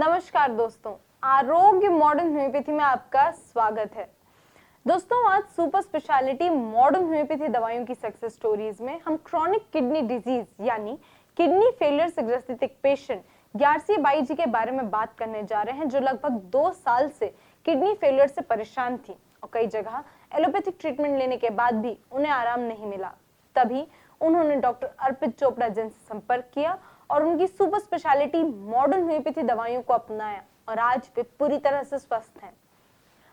नमस्कार दोस्तों, आरोग्य मॉडर्न होम्योपैथी में आपका स्वागत है। दोस्तों, आज सुपर स्पेशलिटी मॉडर्न होम्योपैथी दवाइयों की सक्सेस स्टोरीज में हम क्रॉनिक किडनी डिजीज यानी किडनी फेलियर से ग्रसित एक पेशेंट ग्यारसी बाई जी के बारे में बात करने जा रहे हैं, जो लगभग 2 साल से किडनी फेलियर से परेशान थी और कई जगह एलोपैथिक ट्रीटमेंट लेने के बाद भी उन्हें आराम नहीं मिला। तभी उन्होंने डॉक्टर अर्पित चोपड़ा जैन से संपर्क किया और उनकी सुपर स्पेशलिटी मॉडर्न होम्योपैथी दवाइयों को अपनाया और आज वे पूरी तरह से स्वस्थ हैं।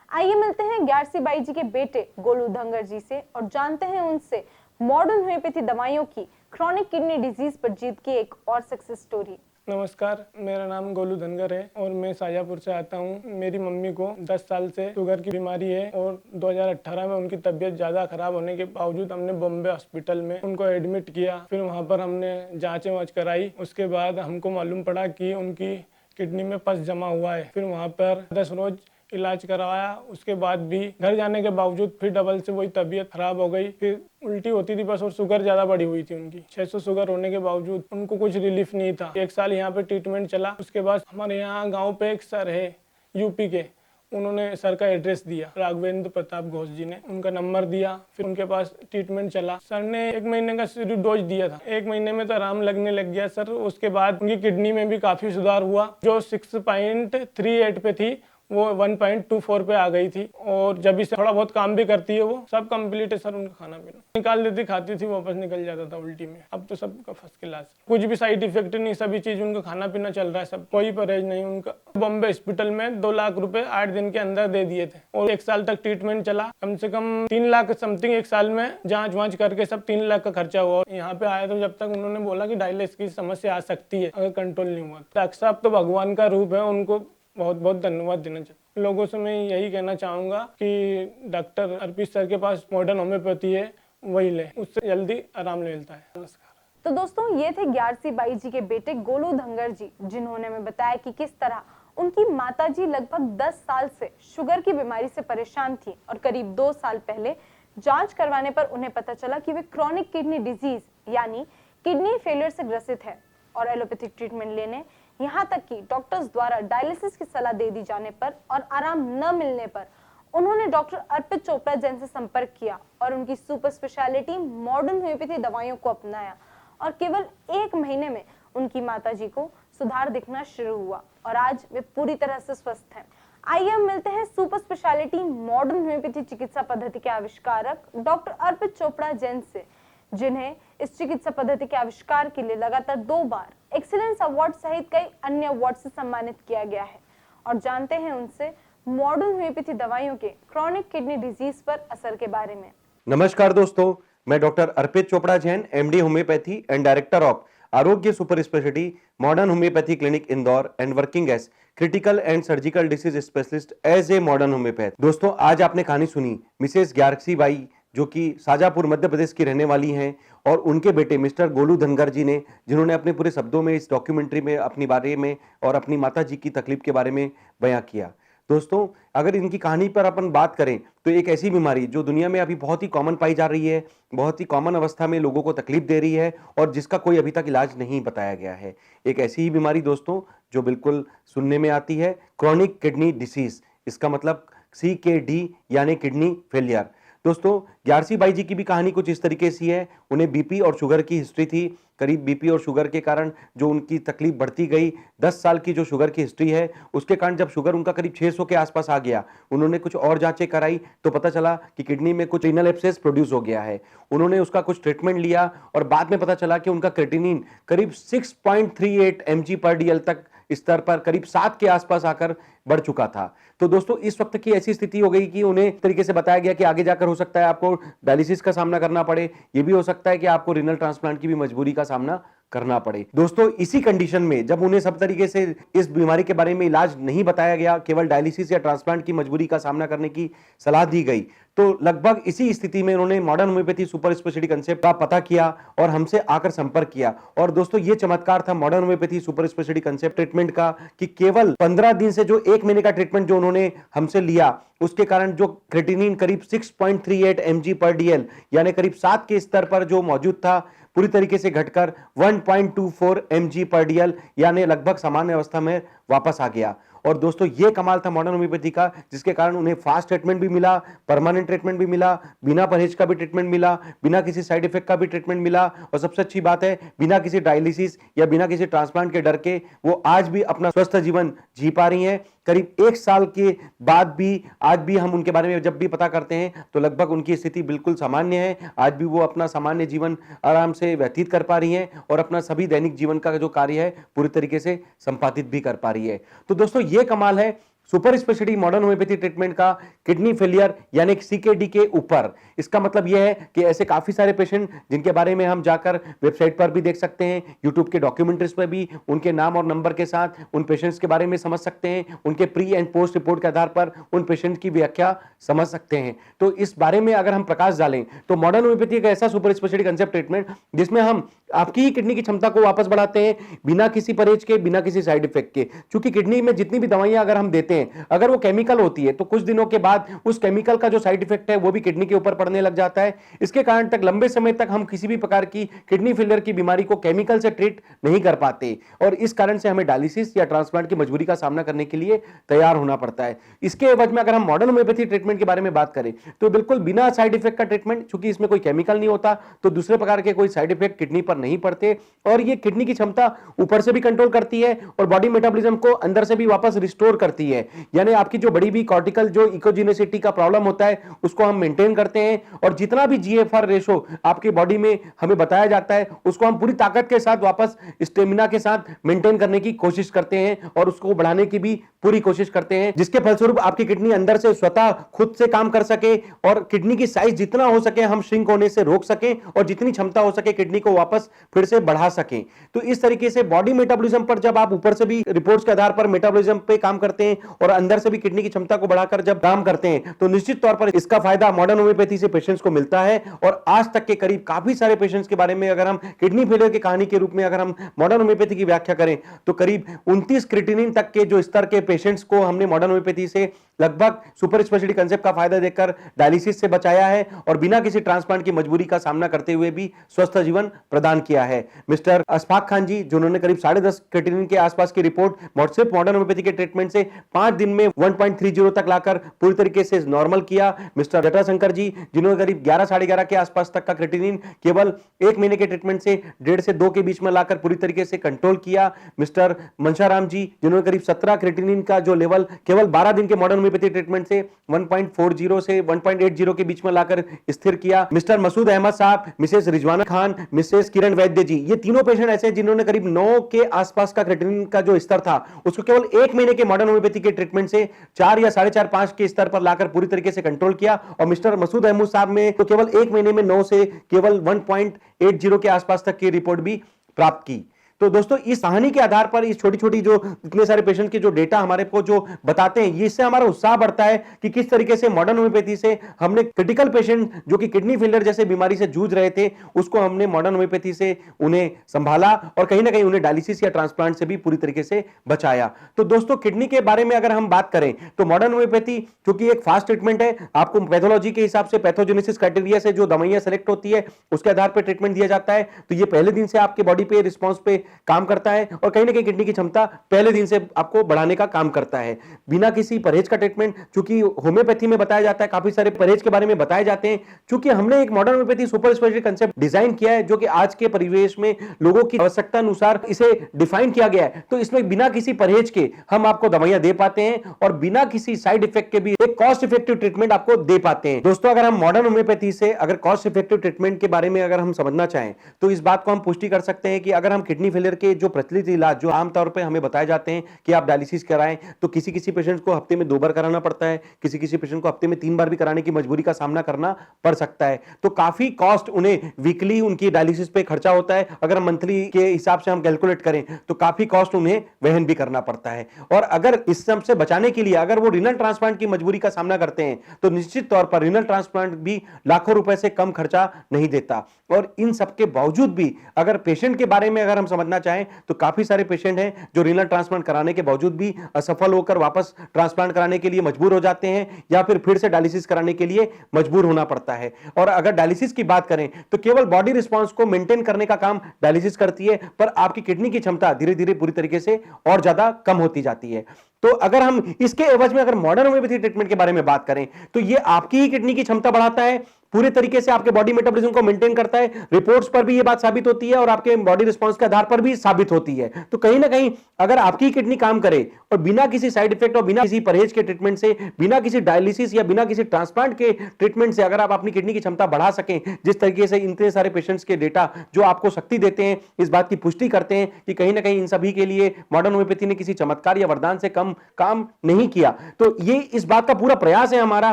आइए मिलते हैं ग्यारसी बाई जी के बेटे गोलू धंगर जी से और जानते हैं उनसे मॉडर्न होम्योपैथी दवाइयों की क्रॉनिक किडनी डिजीज पर जीत की एक और सक्सेस स्टोरी। नमस्कार, मेरा नाम गोलू धनगर है और मैं शाजापुर से आता हूँ। मेरी मम्मी को 10 साल से शुगर की बीमारी है और 2018 में उनकी तबीयत ज़्यादा खराब होने के बावजूद हमने बॉम्बे हॉस्पिटल में उनको एडमिट किया। फिर वहाँ पर हमने जाँचें वाँच कराई। उसके बाद हमको मालूम पड़ा कि उनकी किडनी में पस जमा हुआ है। फिर वहाँ पर 10 रोज इलाज करवाया। उसके बाद भी घर जाने के बावजूद फिर डबल से वही तबीयत खराब हो गई। फिर उल्टी होती थी बस और शुगर ज़्यादा बढ़ी हुई थी उनकी। 600 शुगर होने के बावजूद उनको कुछ रिलीफ नहीं था। 1 साल यहाँ पे ट्रीटमेंट चला। उसके बाद हमारे यहाँ गांव पे एक सर है यूपी के, उन्होंने सर का एड्रेस दिया, राघवेंद्र प्रताप घोष जी ने उनका नंबर दिया। फिर उनके पास ट्रीटमेंट चला। सर ने 1 महीने का सिर्फ डोज दिया था। 1 महीने में तो आराम लगने लग गया सर। उसके बाद उनकी किडनी में भी काफ़ी सुधार हुआ। जो 6.38 पे थी वो 1.24 पे आ गई थी और जब भी थोड़ा बहुत काम भी करती है, वो सब कंप्लीट है सर। उनका खाना पीना निकाल देती, खाती थी, वापस निकल जाता था उल्टी में। अब तो सबका फर्स्ट क्लास, कुछ भी साइड इफेक्ट नहीं, सभी चीज उनका खाना पीना चल रहा है, सब कोई परहेज नहीं उनका। बॉम्बे हॉस्पिटल में 2 लाख रुपए 8 दिन के अंदर दे दिए थे और 1 साल तक ट्रीटमेंट चला। कम से कम 3 लाख समथिंग 1 साल में जाँच वाँच करके सब 3 लाख का खर्चा हुआ। यहाँ पे आया तो जब तक उन्होंने बोला कि डायलिसिस की समस्या आ सकती है अगर कंट्रोल नहीं हुआ। डॉक्टर साहब तो भगवान का रूप है, उनको बहुत बहुत धन्यवाद देना चाहिए। लोगों से मैं यही कहना चाहूँगा कि डॉक्टर अर्पित सर के पास मॉडर्न होम्योपैथी है, वही ले, उससे जल्दी आराम मिलता है। नमस्कार। तो दोस्तों, ये थे ग्यारसी बाई जी के बेटे गोलू धंगर जी, जिन्होंने हमें बताया कि किस तरह उनकी माताजी लगभग 10 साल से शुगर की बीमारी से परेशान थी और करीब 2 साल पहले जांच करवाने पर उन्हें पता चला कि वे क्रॉनिक किडनी डिजीज यानी किडनी फेलियर से ग्रसित है और एलोपैथिक ट्रीटमेंट लेने, यहाँ तक कि डॉक्टर्स द्वारा डायलिसिस की सलाह दे दी जाने पर और आराम न मिलने पर उन्होंने डॉक्टर अर्पित चोपड़ा जैन से संपर्क किया और उनकी सुपर स्पेशलिटी मॉडर्न होम्योपैथी दवाइयों को अपनाया और केवल 1 महीने में उनकी माताजी को सुधार दिखना शुरू हुआ और आज वे पूरी तरह से स्वस्थ हैं। आइए हम मिलते हैं सुपर स्पेशलिटी मॉडर्न होम्योपैथी चिकित्सा पद्धति के आविष्कारक डॉक्टर अर्पित चोपड़ा जैन से, जिन्हें इस चिकित्सा पद्धति के आविष्कार के लिए लगातार 2 बार एक्सीलेंस अवार्ड सहित कई अन्य अवार्ड से सम्मानित किया गया है और जानते हैं उनसे मॉडर्न होम्योपैथी दवाइयों के क्रॉनिक किडनी डिजीज पर असर के बारे में। नमस्कार दोस्तों, मैं doctor Arpit Chopra Jain, MD homeopathy and director of Arogya super speciality modern homeopathy clinic Indore and working as critical and surgical disease specialist as a modern homeopath. दोस्तों, आज आपने कहानी सुनी मिसेस ग्यारसी बाई, जो कि शाजापुर मध्य प्रदेश की रहने वाली हैं, और उनके बेटे मिस्टर गोलू धनगर जी ने, जिन्होंने अपने पूरे शब्दों में इस डॉक्यूमेंट्री में अपनी बारे में और अपनी माता जी की तकलीफ के बारे में बयां किया। दोस्तों, अगर इनकी कहानी पर अपन बात करें तो एक ऐसी बीमारी जो दुनिया में अभी बहुत ही कॉमन पाई जा रही है, बहुत ही कॉमन अवस्था में लोगों को तकलीफ दे रही है और जिसका कोई अभी तक इलाज नहीं बताया गया है। एक ऐसी ही बीमारी दोस्तों जो बिल्कुल सुनने में आती है, क्रॉनिक किडनी डिसीज, इसका मतलब CKD यानी किडनी फेलियर। दोस्तों, ग्यारसी बाई जी की भी कहानी कुछ इस तरीके से है। उन्हें बीपी और शुगर की हिस्ट्री थी। करीब बीपी और शुगर के कारण जो उनकी तकलीफ बढ़ती गई, 10 साल की जो शुगर की हिस्ट्री है उसके कारण जब शुगर उनका करीब 600 के आसपास आ गया, उन्होंने कुछ और जांचें कराई तो पता चला कि किडनी में कुछ रीनल एब्सेस प्रोड्यूस हो गया है। उन्होंने उसका कुछ ट्रीटमेंट लिया और बाद में पता चला कि उनका क्रेटिनिन करीब 6.38 mg/dl तक स्तर पर करीब 7 के आसपास आकर बढ़ चुका था। तो दोस्तों, इस वक्त की ऐसी स्थिति हो गई कि उन्हें तरीके से बताया गया कि आगे जाकर हो सकता है आपको डायलिसिस का सामना करना पड़े, ये भी हो सकता है कि आपको रीनल ट्रांसप्लांट की भी मजबूरी का सामना करना पड़े। दोस्तों, इसी कंडीशन में जब उन्हें सब तरीके से इस बीमारी के बारे में इलाज नहीं बताया गया, केवल डायलिसिस या ट्रांसप्लांट की मजबूरी का सामना करने की सलाह दी गई, तो लगभग इसी स्थिति में उन्होंने modern homeopathy super speciality concept का पता किया और हमसे आकर संपर्क किया। और दोस्तों, ये चमत्कार था modern homeopathy super speciality concept treatment का कि केवल 15 दिन से जो 1 महीने का ट्रीटमेंट जो उन्होंने हमसे लिया, उसके कारण जो क्रेटिनिन करीब 6.38 mg/dl यानी करीब 7 के स्तर पर जो मौजूद था, पूरी तरीके से घटकर 1.24 mg पर DL यानी लगभग सामान्य अवस्था में वापस आ गया। और दोस्तों ये कमाल था मॉडर्न होम्योपैथी का, जिसके कारण उन्हें फास्ट ट्रीटमेंट भी मिला, परमानेंट ट्रीटमेंट भी मिला, बिना परहेज का भी ट्रीटमेंट मिला, बिना किसी साइड इफेक्ट का भी ट्रीटमेंट मिला, और सबसे अच्छी बात है बिना किसी डायलिसिस या बिना किसी ट्रांसप्लांट के डर के वो आज भी अपना स्वस्थ जीवन जी पा रही हैं। करीब 1 साल के बाद भी आज भी हम उनके बारे में जब भी पता करते हैं तो लगभग उनकी स्थिति बिल्कुल सामान्य है। आज भी वो अपना सामान्य जीवन आराम से व्यतीत कर पा रही हैं और अपना सभी दैनिक जीवन का जो कार्य है पूरी तरीके से संपादित भी कर पा रही है। तो दोस्तों ये कमाल है super speciality modern homeopathy treatment का किडनी फेलियर यानी सीकेडी के ऊपर। इसका मतलब यह है कि ऐसे काफी सारे पेशेंट जिनके बारे में हम जाकर वेबसाइट पर भी देख सकते हैं, यूट्यूब के डॉक्यूमेंट्रीज पर भी उनके नाम और नंबर के साथ उन पेशेंट्स के बारे में समझ सकते हैं, उनके प्री एंड पोस्ट रिपोर्ट के आधार पर उन पेशेंट की व्याख्या समझ सकते हैं। तो इस बारे में अगर हम प्रकाश डालें तो मॉडर्न होम्योपैथी एक ऐसा सुपर स्पेशलिटी कंसेप्ट ट्रीटमेंट जिसमें हम आपकी ही किडनी की क्षमता को वापस बढ़ाते हैं बिना किसी परहेज के, बिना किसी साइड इफेक्ट के। क्योंकि किडनी में जितनी भी दवाइयां अगर हम देते हैं अगर वो केमिकल होती है तो कुछ दिनों के बाद उस केमिकल का जो साइड इफेक्ट है वो भी किडनी के ऊपर पड़ने लग जाता है। इसके कारण तक लंबे समय तक हम किसी भी प्रकार की किडनी फेलियर की बीमारी को केमिकल से ट्रीट नहीं कर पाते और इस कारण से हमें डायलिसिस या ट्रांसप्लांट की मजबूरी का सामना करने के लिए तैयार होना पड़ता है। इसके एवज में अगर हम मॉडर्न होम्योपैथी ट्रीटमेंट के बारे में बात करें तो बिल्कुल बिना साइड इफेक्ट का ट्रीटमेंट, चूंकि इसमें कोई केमिकल नहीं होता तो दूसरे प्रकार के कोई साइड इफेक्ट किडनी पर नहीं पड़ते और ये किडनी की क्षमता ऊपर से भी कंट्रोल करती है और बॉडी मेटाबॉलिज्म को अंदर से भी वापस रिस्टोर करती है। यानी आपकी जो बड़ी भी कॉर्टिकल जो इकोजेनेसिटी का प्रॉब्लम होता है उसको हम मेंटेन करते हैं और जितना भी जीएफआर रेशो आपकी बॉडी में हमें बताया जाता है उसको हम पूरी ताकत के साथ वापस स्टेमिना के साथ मेंटेन करने की कोशिश करते हैं और उसको बढ़ाने की भी पूरी कोशिश करते हैं, जिसके फलस्वरूप आपकी किडनी अंदर से स्वतः खुद से काम कर सके और किडनी की साइज जितना हो सके हम श्रिंक होने से रोक सकें और जितनी क्षमता हो सके किडनी को वापस फिर से बढ़ा सकें। तो इस तरीके से बॉडी मेटाबॉलिज्म पर जब आप ऊपर से भी रिपोर्ट्स के आधार पर मेटाबॉलिज्म पे काम करते हैं और अंदर से भी किडनी की क्षमता को बढ़ाकर जब काम करते हैं तो निश्चित तौर पर इसका फायदा मॉडर्न होम्योपैथी से पेशेंट्स को मिलता है। और आज तक के करीब काफी सारे पेशेंट्स के बारे में अगर हम किडनी फेलियर की कहानी के रूप में अगर हम मॉडर्न होम्योपैथी की व्याख्या करें तो करीब 29 क्रिएटिनिन तक के जो स्तर के पेशेंट्स को हमने मॉडर्न होम्योपैथी से लगभग सुपर स्पेशलिटी कंसेप्ट का फायदा देकर डायलिसिस से बचाया है और बिना किसी ट्रांसप्लांट की मजबूरी का सामना करते हुए भी स्वस्थ जीवन प्रदान किया है। मिस्टर अशफाक खान जी जिन्होंने करीब 10.5 क्रिएटिनिन के आसपास की रिपोर्ट सिर्फ मॉडर्न होम्योपैथी के ट्रीटमेंट से 5 दिन में 1.30 तक लाकर पूरी तरीके से नॉर्मल किया। मिस्टर जटाशंकर जी जिन्होंने करीब 11 साढ़े 11 के आसपास तक का क्रिएटिनिन केवल 1 महीने के ट्रीटमेंट से 1.5 से 2 के बीच में लाकर पूरी तरीके से कंट्रोल किया। मिस्टर मनशाराम जी जिन्होंने करीब 17 क्रिएटिनिन का जो लेवल केवल 12 दिन के मॉडर्न होम्योपैथी ट्रीटमेंट से 1.40 से 1.80 के बीच में लाकर स्थिर किया। मिस्टर मसूद अहमद साहब, मिसेस रिजवाना खान, मिसेस किरण वैद्य जी, ये तीनों पेशेंट ऐसे हैं जिन्होंने करीब 9 के आसपास का क्रिएटिनिन का जो स्तर था उसको केवल 1 महीने के मॉडर्न होम्योपैथी के ट्रीटमेंट से 4 या 4.5 5 के स्तर पर लाकर पूरी तरीके से कंट्रोल किया। और मिस्टर मसूद अहमद साहब में तो केवल 1 महीने में 9 से केवल 1.80 के आसपास तक की रिपोर्ट भी प्राप्त की। तो दोस्तों इस कहानी के आधार पर इस छोटी छोटी जो इतने सारे पेशेंट के जो डेटा हमारे को जो बताते हैं, ये इससे हमारा उत्साह बढ़ता है कि किस तरीके से मॉडर्न होम्योपैथी से हमने क्रिटिकल पेशेंट जो कि किडनी फेलियर जैसे बीमारी से जूझ रहे थे उसको हमने मॉडर्न होम्योपैथी से उन्हें संभाला और कहीं ना कहीं उन्हें डायलिसिस या ट्रांसप्लांट से भी पूरी तरीके से बचाया। तो दोस्तों किडनी के बारे में अगर हम बात करें तो मॉडर्न होम्योपैथी क्योंकि एक फास्ट ट्रीटमेंट है, आपको पैथोलॉजी के हिसाब से पैथोजेनेसिस क्राइटेरिया से जो दवाइयां सेलेक्ट होती है उसके आधार पर ट्रीटमेंट दिया जाता है। तो ये पहले दिन से आपके बॉडी पे रिस्पॉन्स पे काम करता है और कहीं ना कहीं किडनी की क्षमता पहले दिन से आपको बढ़ाने का काम करता है बिना किसी परहेज का ट्रीटमेंट। चूंकि होम्योपैथी में बताया जाता है, काफी सारे परहेज के बारे में बताए जाते हैं, चूंकि हमने एक modern homeopathy super speciality concept design किया है जो कि आज के परिवेश में लोगों की आवश्यकता अनुसार इसे डिफाइन किया गया है। तो इसमें बिना किसी परहेज के हम आपको दवाइयां दे पाते हैं और बिना किसी साइड इफेक्ट के भी एक कॉस्ट इफेक्टिव ट्रीटमेंट आपको दे पाते हैं। दोस्तों अगर हम मॉडर्न होम्योपैथी से अगर कॉस्ट इफेक्टिव ट्रीटमेंट के बारे में अगर हम समझना चाहें तो इस बात को हम पुष्टि कर सकते हैं कि अगर हम किडनी फेलियर के जो प्रचलित इलाज जो आमतौर पे हमें बताए जाते हैं कि आप डायलिसिस कराएं तो किसी किसी पेशेंट्स को हफ्ते में 2 बार कराना पड़ता है, किसी किसी पेशेंट को हफ्ते में 3 बार भी कराने की मजबूरी का सामना करना पड़ सकता है। तो काफी कॉस्ट उन्हें वीकली उनकी डायलिसिस पे खर्चा होता है। अगर हम मंथली के हिसाब से हम कैलकुलेट करें तो काफी कॉस्ट उन्हें वहन भी करना पड़ता है। और अगर इस सब से बचाने के लिए अगर वो रिनल ट्रांसप्लांट की मजबूरी का सामना करते हैं तो निश्चित तौर पर रिनल ट्रांसप्लांट भी लाखों रुपए से कम खर्चा नहीं देता। और इन सबके बावजूद भी अगर पेशेंट के बारे में अगर हम समझना करना चाहें तो काफी सारे पेशेंट हैं जो रीनल ट्रांसप्लांट कराने के बावजूद भी असफल होकर वापस ट्रांसप्लांट कराने के लिए मजबूर हो जाते हैं या फिर से डायलिसिस कराने के लिए मजबूर होना पड़ता है। और अगर डायलिसिस की बात करें तो केवल बॉडी रिस्पांस को मेंटेन करने का काम डायलिसिस करती है, पर आपकी किडनी की क्षमता धीरे धीरे पूरी तरीके से और ज्यादा कम होती जाती है। तो अगर हम इसके एवज में अगर मॉडर्न होम्योपैथी ट्रीटमेंट के बारे में बात करें तो ये आपकी ही किडनी की क्षमता बढ़ाता है, पूरे तरीके से आपके बॉडी मेटाबॉलिज्म को मेंटेन करता है। रिपोर्ट्स पर भी ये बात साबित होती है और आपके बॉडी रिस्पांस के आधार पर भी साबित होती है। तो कहीं ना कहीं अगर आपकी किडनी काम करे और बिना किसी साइड इफेक्ट और बिना किसी परहेज के ट्रीटमेंट से, बिना किसी डायलिसिस या बिना किसी ट्रांसप्लांट के ट्रीटमेंट से अगर आप अपनी किडनी की क्षमता बढ़ा सकें, जिस तरीके से इतने सारे पेशेंट्स के डेटा जो आपको शक्ति देते हैं, इस बात की पुष्टि करते हैं कि कहीं ना कहीं इन सभी के लिए मॉडर्न होम्योपैथी ने किसी चमत्कार या वरदान से कम काम नहीं किया। तो ये इस बात का पूरा प्रयास है हमारा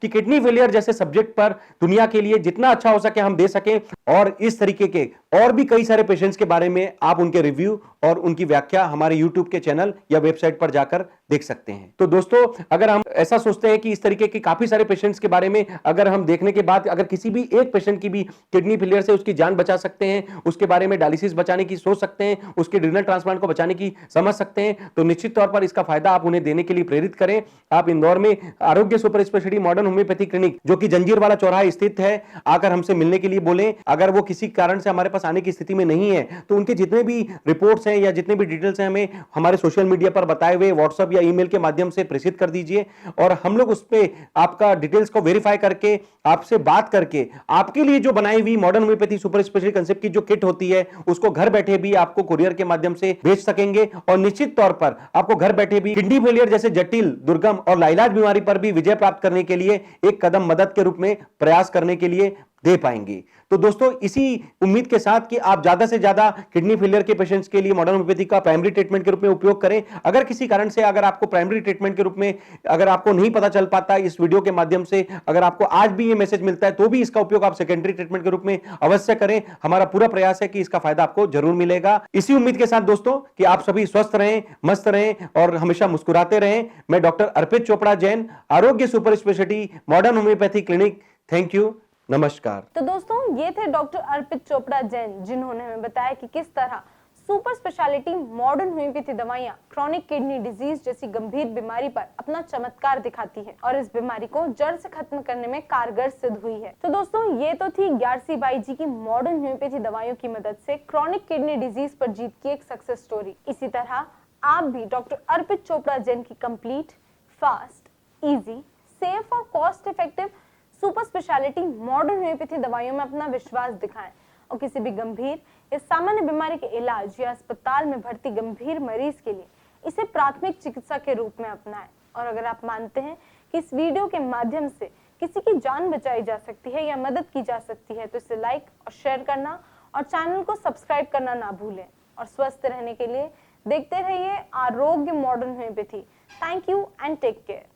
कि किडनी फेलियर जैसे सब्जेक्ट पर दुनिया के लिए जितना अच्छा हो सके हम दे सकें, और इस तरीके के और भी कई सारे पेशेंट्स के बारे में आप उनके रिव्यू और उनकी व्याख्या हमारे YouTube के चैनल या वेबसाइट पर जाकर देख सकते हैं। तो दोस्तों, अगर हम ऐसा सोचते हैं कि इस तरीके के काफी सारे पेशेंट्स के बारे में अगर हम देखने के बाद अगर किसी भी एक पेशेंट की भी किडनी फेलियर से उसकी जान बचा सकते हैं, उसके बारे में डायलिसिस बचाने की सोच सकते हैं, उसके रीनल ट्रांसप्लांट को बचाने की समझ सकते हैं, तो निश्चित तौर पर इसका फायदा आप उन्हें देने के लिए प्रेरित करें। आप इंदौर में आरोग्य super speciality modern homeopathy clinic जो कि जंजीरवाला चौराहा स्थित है, आकर हमसे मिलने के लिए बोलें। अगर वो किसी कारण से हमारे पास आने की स्थिति में नहीं है तो उनके जितने भी रिपोर्ट्स हैं या जितने भी डिटेल्स हैं हमें हमारे सोशल मीडिया पर बताए हुए व्हाट्सएप या ईमेल के माध्यम से प्रेषित कर दीजिए, और हम लोग उस पे आपका डिटेल्स को वेरीफाई करके आपसे बात करके आपके लिए जो बनाई हुई modern homeopathy super speciality concept की जो किट होती है उसको घर बैठे भी आपको कुरियर के माध्यम से भेज सकेंगे, और निश्चित तौर पर आपको घर बैठे भी किडनी फेलियर जैसे जटिल, दुर्गम और लाइलाज बीमारी पर भी विजय प्राप्त करने के लिए एक कदम मदद के रूप में प्रयास करने के लिए दे पाएंगे। तो दोस्तों, इसी उम्मीद के साथ कि आप ज्यादा से ज्यादा किडनी फेलियर के पेशेंट्स के लिए मॉडर्न होम्योपैथी का प्राइमरी ट्रीटमेंट के रूप में उपयोग करें। अगर किसी कारण से अगर आपको प्राइमरी ट्रीटमेंट के रूप में अगर आपको नहीं पता चल पाता इस वीडियो के माध्यम से, अगर आपको आज भी ये मैसेज मिलता है तो भी इसका उपयोग आप सेकेंडरी ट्रीटमेंट के रूप में अवश्य करें। हमारा पूरा प्रयास है कि इसका फायदा आपको जरूर मिलेगा। इसी उम्मीद के साथ दोस्तों कि आप सभी स्वस्थ रहें, मस्त रहें और हमेशा मुस्कुराते रहें। मैं डॉक्टर अर्पित चोपड़ा जैन, आरोग्य super speciality modern homeopathy clinic. Thank you, नमस्कार। तो दोस्तों, ये थे डॉक्टर अर्पित चोपड़ा जैन, जिन्होंने हमें बताया कि किस तरह सुपर स्पेशलिटी मॉडर्न होम्योपैथी दवाइयां क्रॉनिक किडनी डिजीज जैसी गंभीर बीमारी पर अपना चमत्कार दिखाती है और इस बीमारी को जड़ से खत्म करने में कारगर सिद्ध हुई है। तो दोस्तों, ये तो थी ग्यारसी बाई जी की मॉडर्न होम्योपैथी दवाइयों की मदद से क्रॉनिक किडनी डिजीज पर जीत की एक सक्सेस स्टोरी। इसी तरह आप भी डॉक्टर अर्पित चोपड़ा जैन की कंप्लीट, फास्ट, इजी, सेफ और cost effective super speciality modern homeopathy दवाइयों में अपना विश्वास दिखाएं और किसी भी गंभीर या सामान्य बीमारी के इलाज या अस्पताल में भर्ती गंभीर मरीज के लिए इसे प्राथमिक चिकित्सा के रूप में अपनाएं। और अगर आप मानते हैं कि इस वीडियो के माध्यम से किसी की जान बचाई जा सकती है या मदद की जा सकती है तो इसे लाइक और शेयर करना और चैनल को सब्सक्राइब करना ना भूलें। और स्वस्थ रहने के लिए देखते रहिए Aarogya modern homeopathy. Thank you and take care.